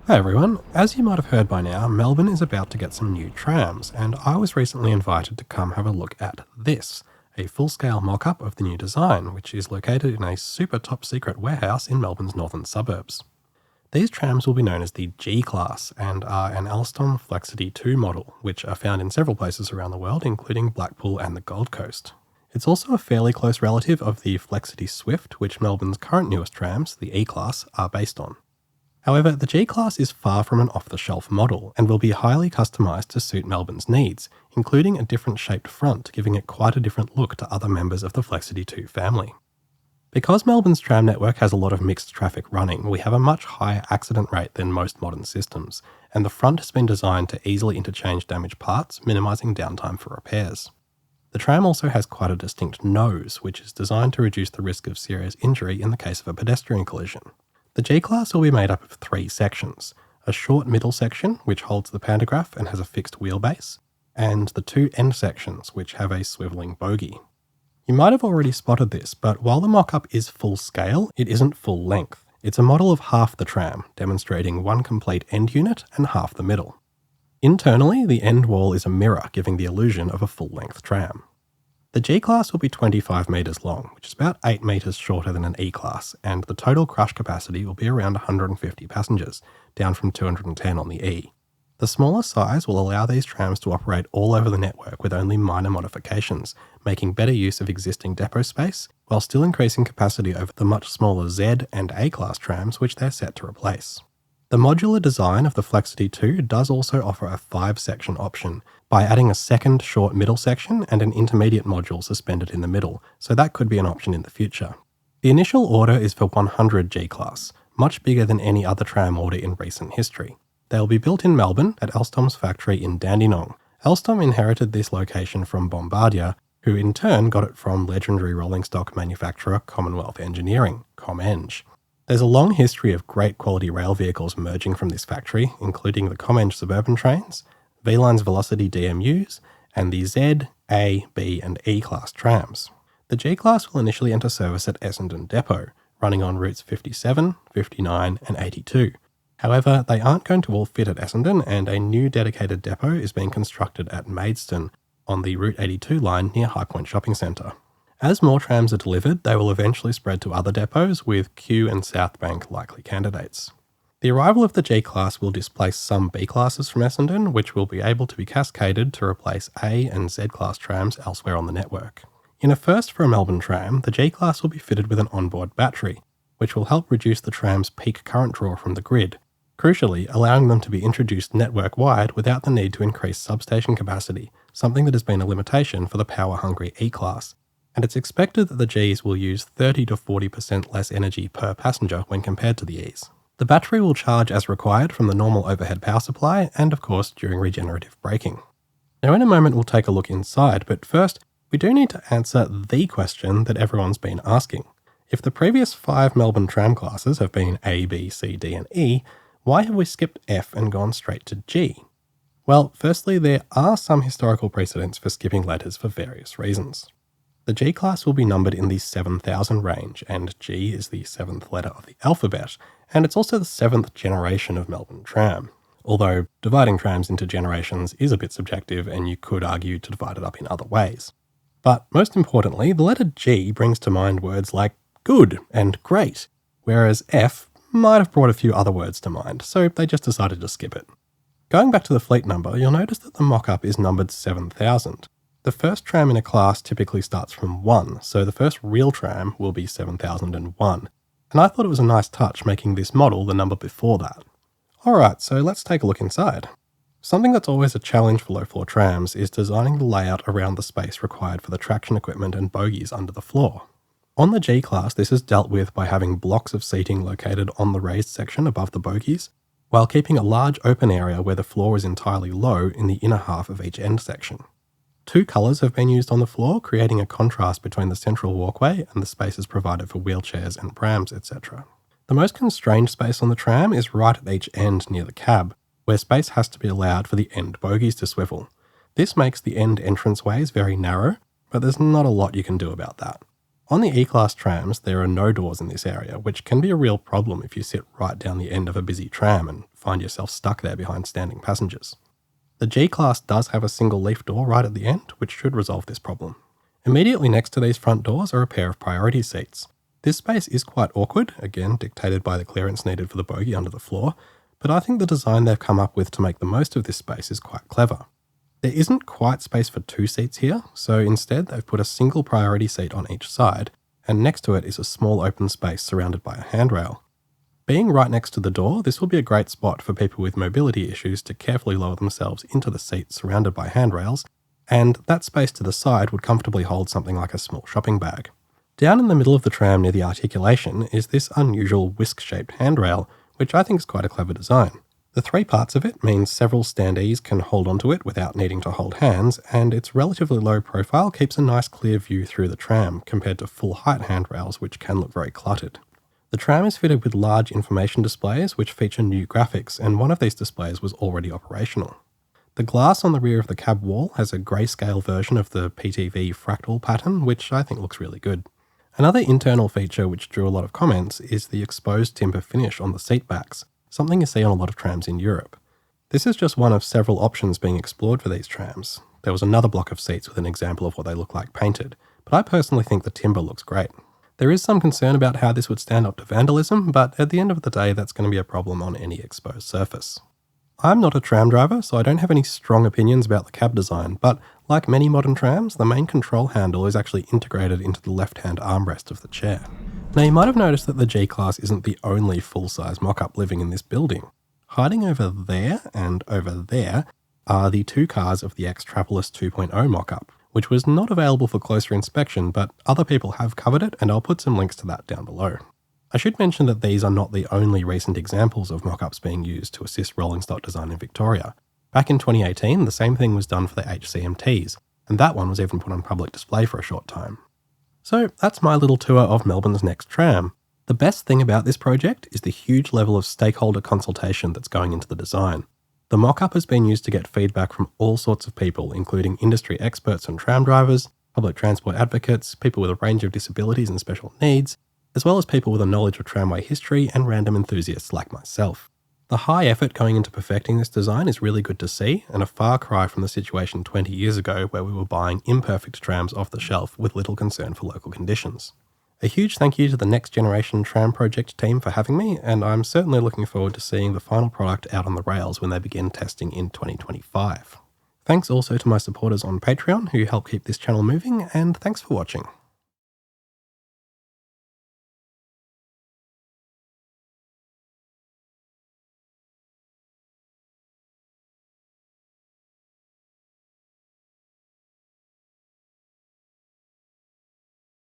Hi everyone, as you might have heard by now, Melbourne is about to get some new trams, and I was recently invited to come have a look at this, a full-scale mock-up of the new design, which is located in a super top-secret warehouse in Melbourne's northern suburbs. These trams will be known as the G-Class and are an Alstom Flexity 2 model, which are found in several places around the world, including Blackpool and the Gold Coast. It's also a fairly close relative of the Flexity Swift, which Melbourne's current newest trams, the E-Class, are based on. However, the G-Class is far from an off-the-shelf model and will be highly customised to suit Melbourne's needs, including a different shaped front, giving it quite a different look to other members of the Flexity 2 family. Because Melbourne's tram network has a lot of mixed traffic running, we have a much higher accident rate than most modern systems, and the front has been designed to easily interchange damaged parts, minimising downtime for repairs. The tram also has quite a distinct nose, which is designed to reduce the risk of serious injury in the case of a pedestrian collision. The G-Class will be made up of 3 sections: a short middle section, which holds the pantograph and has a fixed wheelbase, and the 2 end sections, which have a swivelling bogie. You might have already spotted this, but while the mock-up is full scale, it isn't full length. It's a model of half the tram, demonstrating one complete end unit and half the middle. Internally, the end wall is a mirror, giving the illusion of a full-length tram. The G-Class will be 25 metres long, which is about 8 metres shorter than an E-Class, and the total crush capacity will be around 150 passengers, down from 210 on the E. The smaller size will allow these trams to operate all over the network with only minor modifications, making better use of existing depot space, while still increasing capacity over the much smaller Z and A-Class trams which they're set to replace. The modular design of the Flexity 2 does also offer a 5-section option, by adding a second short middle section and an intermediate module suspended in the middle, so that could be an option in the future. The initial order is for 100 G-Class, much bigger than any other tram order in recent history. They will be built in Melbourne at Alstom's factory in Dandenong. Alstom inherited this location from Bombardier, who in turn got it from legendary rolling stock manufacturer Commonwealth Engineering, ComEng. There's a long history of great quality rail vehicles merging from this factory, including the ComEng suburban trains, V-Line's Velocity DMUs, and the Z, A, B and E-Class trams. The G-Class will initially enter service at Essendon Depot, running on routes 57, 59 and 82. However, they aren't going to all fit at Essendon, and a new dedicated depot is being constructed at Maidstone on the Route 82 line near High Point Shopping Centre. As more trams are delivered, they will eventually spread to other depots, with Kew and South Bank likely candidates. The arrival of the G-Class will displace some B-Classes from Essendon, which will be able to be cascaded to replace A and Z-Class trams elsewhere on the network. In a first for a Melbourne tram, the G-Class will be fitted with an onboard battery, which will help reduce the tram's peak current draw from the grid, crucially allowing them to be introduced network-wide without the need to increase substation capacity, something that has been a limitation for the power-hungry E-Class, and it's expected that the Gs will use 30 to 40% less energy per passenger when compared to the Es. The battery will charge as required from the normal overhead power supply and, of course, during regenerative braking. Now in a moment we'll take a look inside, but first we do need to answer the question that everyone's been asking. If the previous 5 Melbourne tram classes have been A, B, C, D and E, why have we skipped F and gone straight to G? Well, firstly, there are some historical precedents for skipping letters for various reasons. The G-Class will be numbered in the 7000 range, and G is the 7th letter of the alphabet, and it's also the 7th generation of Melbourne tram. Although dividing trams into generations is a bit subjective, and you could argue to divide it up in other ways. But most importantly, the letter G brings to mind words like good and great, whereas F might have brought a few other words to mind, so they just decided to skip it. Going back to the fleet number, you'll notice that the mock-up is numbered 7000. The first tram in a class typically starts from 1, so the first real tram will be 7001, and I thought it was a nice touch making this model the number before that. Alright, so let's take a look inside. Something that's always a challenge for low-floor trams is designing the layout around the space required for the traction equipment and bogies under the floor. On the G-Class, this is dealt with by having blocks of seating located on the raised section above the bogies, while keeping a large open area where the floor is entirely low in the inner half of each end section. 2 colours have been used on the floor, creating a contrast between the central walkway and the spaces provided for wheelchairs and prams, etc. The most constrained space on the tram is right at each end near the cab, where space has to be allowed for the end bogies to swivel. This makes the end entranceways very narrow, but there's not a lot you can do about that. On the E-Class trams, there are no doors in this area, which can be a real problem if you sit right down the end of a busy tram and find yourself stuck there behind standing passengers. The G-Class does have a single leaf door right at the end, which should resolve this problem. Immediately next to these front doors are a pair of priority seats. This space is quite awkward, again dictated by the clearance needed for the bogie under the floor, but I think the design they've come up with to make the most of this space is quite clever. There isn't quite space for 2 seats here, so instead they've put a single priority seat on each side, and next to it is a small open space surrounded by a handrail. Being right next to the door, this will be a great spot for people with mobility issues to carefully lower themselves into the seat surrounded by handrails, and that space to the side would comfortably hold something like a small shopping bag. Down in the middle of the tram near the articulation is this unusual whisk-shaped handrail, which I think is quite a clever design. The 3 parts of it means several standees can hold onto it without needing to hold hands, and its relatively low profile keeps a nice clear view through the tram compared to full-height handrails which can look very cluttered. The tram is fitted with large information displays which feature new graphics, and one of these displays was already operational. The glass on the rear of the cab wall has a grayscale version of the PTV fractal pattern, which I think looks really good. Another internal feature which drew a lot of comments is the exposed timber finish on the seat backs, something you see on a lot of trams in Europe. This is just one of several options being explored for these trams. There was another block of seats with an example of what they look like painted, but I personally think the timber looks great. There is some concern about how this would stand up to vandalism, but at the end of the day that's going to be a problem on any exposed surface. I'm not a tram driver, so I don't have any strong opinions about the cab design, but like many modern trams, the main control handle is actually integrated into the left-hand armrest of the chair. Now you might have noticed that the G-Class isn't the only full-size mock-up living in this building. Hiding over there and over there are the 2 cars of the ex-Travelist 2.0 mock-up, which was not available for closer inspection, but other people have covered it, and I'll put some links to that down below. I should mention that these are not the only recent examples of mock-ups being used to assist rolling stock design in Victoria. Back in 2018, the same thing was done for the HCMTs, and that one was even put on public display for a short time. So that's my little tour of Melbourne's next tram. The best thing about this project is the huge level of stakeholder consultation that's going into the design. The mock-up has been used to get feedback from all sorts of people, including industry experts and tram drivers, public transport advocates, people with a range of disabilities and special needs, as well as people with a knowledge of tramway history and random enthusiasts like myself. The high effort going into perfecting this design is really good to see, and a far cry from the situation 20 years ago where we were buying imperfect trams off the shelf with little concern for local conditions. A huge thank you to the Next Generation Tram Project team for having me, and I'm certainly looking forward to seeing the final product out on the rails when they begin testing in 2025. Thanks also to my supporters on Patreon who help keep this channel moving, and thanks for watching.